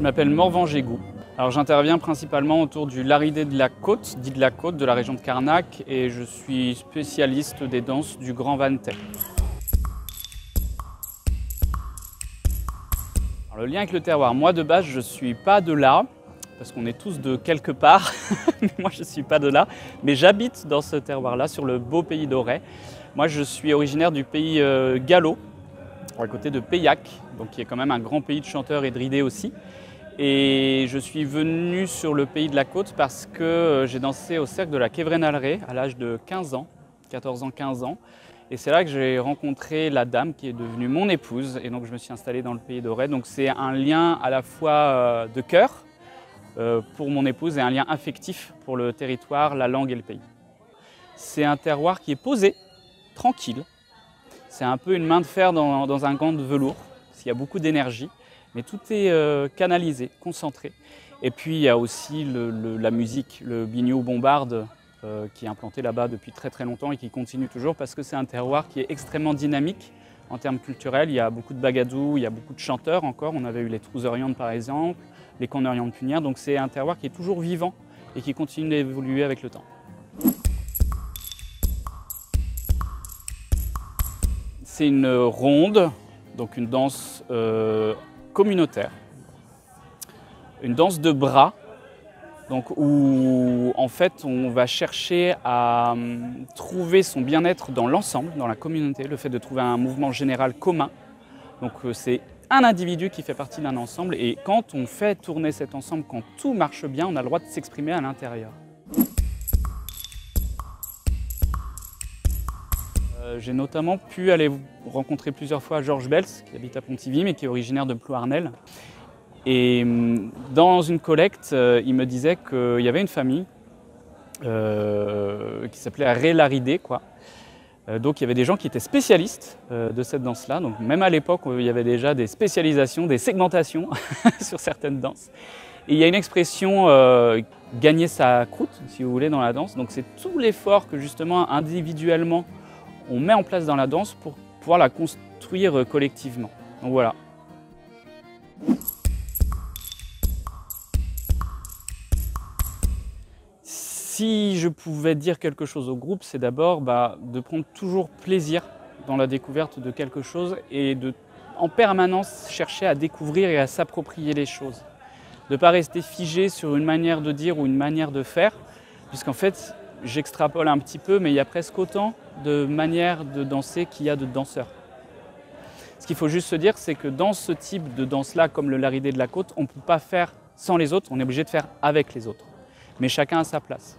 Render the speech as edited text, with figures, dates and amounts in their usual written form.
m'appelle Morvan Gégou. Alors j'interviens principalement autour du Laridé de la Côte, dit de la Côte, de la région de Carnac, et je suis spécialiste des danses du Grand Vannetais. Le lien avec le terroir, moi de base je ne suis pas de là, parce qu'on est tous de quelque part, mais moi je ne suis pas de là, mais j'habite dans ce terroir-là, sur le beau pays d'Auray. Moi je suis originaire du pays gallo, à côté de Paillac, donc qui est quand même un grand pays de chanteurs et de ridés aussi. Et je suis venu sur le pays de la Côte parce que j'ai dansé au cercle de la Quevrenalrée à l'âge de 15 ans, 14 ans, 15 ans. Et c'est là que j'ai rencontré la dame qui est devenue mon épouse. Et donc je me suis installé dans le pays d'Auray. Donc c'est un lien à la fois de cœur pour mon épouse et un lien affectif pour le territoire, la langue et le pays. C'est un terroir qui est posé, tranquille. C'est un peu une main de fer dans un gant de velours, parce qu'il y a beaucoup d'énergie, mais tout est canalisé, concentré. Et puis il y a aussi la musique, le biniou bombarde, qui est implanté là-bas depuis très très longtemps et qui continue toujours, parce que c'est un terroir qui est extrêmement dynamique en termes culturels. Il y a beaucoup de bagadous, il y a beaucoup de chanteurs encore. On avait eu les Trouseriandes par exemple, les Corneriandes Punières, donc c'est un terroir qui est toujours vivant et qui continue d'évoluer avec le temps. C'est une ronde, donc une danse communautaire, une danse de bras, donc où en fait on va chercher à trouver son bien-être dans l'ensemble, dans la communauté, le fait de trouver un mouvement général commun. Donc c'est un individu qui fait partie d'un ensemble, et quand on fait tourner cet ensemble, quand tout marche bien, on a le droit de s'exprimer à l'intérieur. J'ai notamment pu aller rencontrer plusieurs fois Georges Bels, qui habite à Pontivy, mais qui est originaire de Plouarnel. Et dans une collecte, il me disait qu'il y avait une famille qui s'appelait Ré-Laridé, quoi. Donc il y avait des gens qui étaient spécialistes de cette danse-là. Donc même à l'époque, il y avait déjà des spécialisations, des segmentations sur certaines danses. Et il y a une expression gagner sa croûte, si vous voulez, dans la danse. Donc c'est tout l'effort que justement individuellement on met en place dans la danse pour pouvoir la construire collectivement. Donc voilà. Si je pouvais dire quelque chose au groupe, c'est d'abord de prendre toujours plaisir dans la découverte de quelque chose et de, en permanence, chercher à découvrir et à s'approprier les choses. De ne pas rester figé sur une manière de dire ou une manière de faire, puisqu'en fait, j'extrapole un petit peu, mais il y a presque autant de manières de danser qu'il y a de danseurs. Ce qu'il faut juste se dire, c'est que dans ce type de danse-là, comme le Laridé de la Côte, on ne peut pas faire sans les autres, on est obligé de faire avec les autres. Mais chacun a sa place.